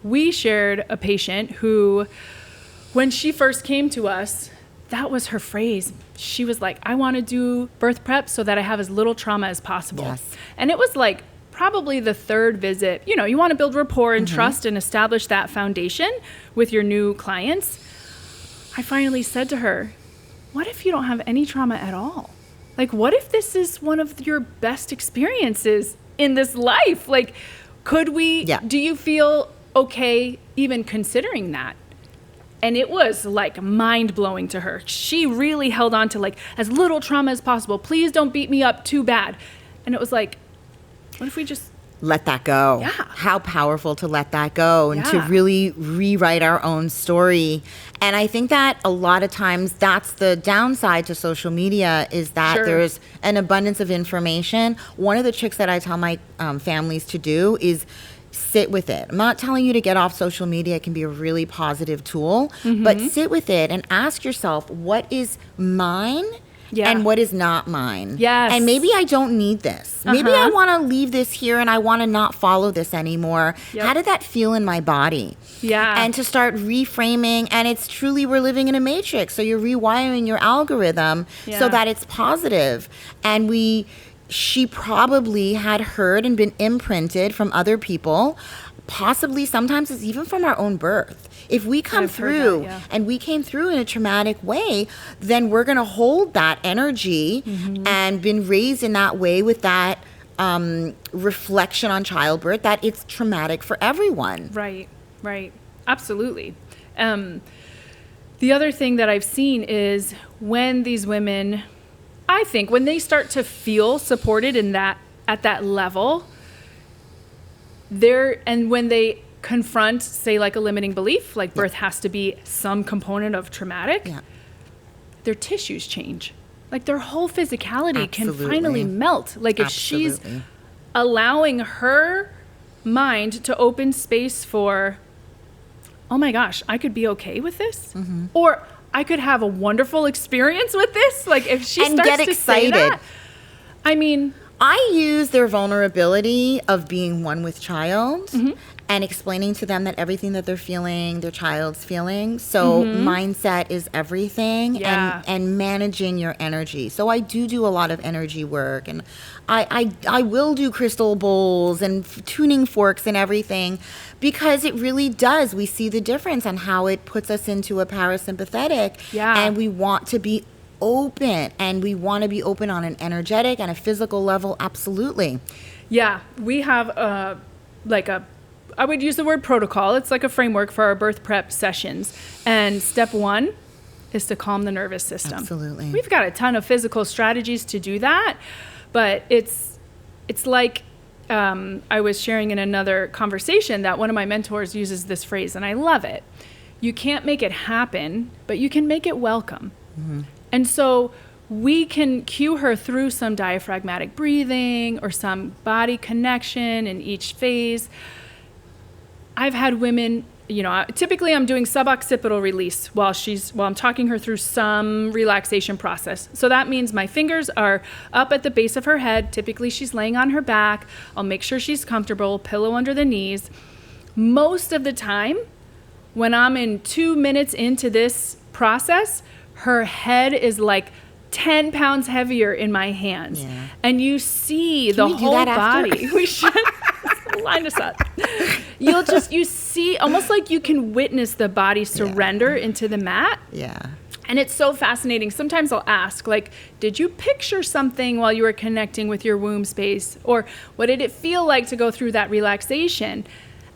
we shared a patient who, when she first came to us, that was her phrase. She was like, I want to do birth prep so that I have as little trauma as possible. Yes. And it was like probably the third visit. You know, you want to build rapport and trust and establish that foundation with your new clients. I finally said to her, what if you don't have any trauma at all? Like, what if this is one of your best experiences in this life? Like, could we, do you feel okay even considering that? And it was like mind blowing to her. She really held on to like as little trauma as possible. Please don't beat me up too bad. And it was like, what if we just let that go? Yeah. How powerful to let that go and to really rewrite our own story. And I think that a lot of times that's the downside to social media, is that there's an abundance of information. One of the tricks that I tell my families to do is sit with it. I'm not telling you to get off social media. It can be a really positive tool, but sit with it and ask yourself, what is mine and what is not mine? Yes. And maybe I don't need this. Maybe I want to leave this here and I want to not follow this anymore. How did that feel in my body? And to start reframing, and it's truly, we're living in a matrix. So you're rewiring your algorithm so that it's positive. And she probably had heard and been imprinted from other people, possibly sometimes it's even from our own birth. If we come through and we came through in a traumatic way, then we're going to hold that energy and been raised in that way with that reflection on childbirth, that it's traumatic for everyone. Right. Absolutely. The other thing that I've seen is when these women, I think when they start to feel supported in that, at that level, and when they confront, say, like a limiting belief, like birth has to be some component of traumatic, their tissues change. Like their whole physicality can finally melt. Like if she's allowing her mind to open space for, oh my gosh, I could be okay with this, or I could have a wonderful experience with this. Like if she starts get to excited. say that, I mean, I use their vulnerability of being one with child and explaining to them that everything that they're feeling, their child's feeling. So mindset is everything, and managing your energy. So I do a lot of energy work, and I will do crystal bowls and tuning forks and everything, because it really does. We see the difference on how it puts us into a parasympathetic, and we want to be open, and we want to be open on an energetic and a physical level. Absolutely. Yeah, we have I would use the word protocol. It's like a framework for our birth prep sessions. And step one is to calm the nervous system. Absolutely. We've got a ton of physical strategies to do that, but it's like I was sharing in another conversation that one of my mentors uses this phrase, and I love it. You can't make it happen, but you can make it welcome. And so we can cue her through some diaphragmatic breathing or some body connection in each phase. I've had women, typically I'm doing suboccipital release while I'm talking her through some relaxation process. So that means my fingers are up at the base of her head. Typically she's laying on her back. I'll make sure she's comfortable, pillow under the knees. Most of the time, when I'm in 2 minutes into this process, her head is like 10 pounds heavier in my hands. And you see the whole body. We should line us up. You see, almost like you can witness the body surrender into the mat. And it's so fascinating. Sometimes I'll ask, like, did you picture something while you were connecting with your womb space? Or what did it feel like to go through that relaxation?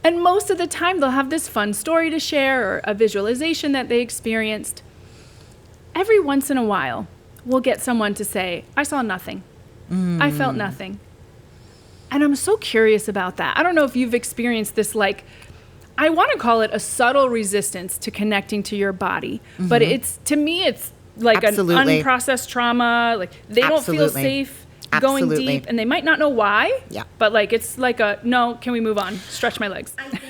And most of the time they'll have this fun story to share or a visualization that they experienced. Every once in a while, we'll get someone to say, I saw nothing. I felt nothing. And I'm so curious about that. I don't know if you've experienced this, like, I want to call it a subtle resistance to connecting to your body. But to me, it's like an unprocessed trauma. Like they don't feel safe going deep, and they might not know why. But like, it's like no, can we move on? Stretch my legs. I think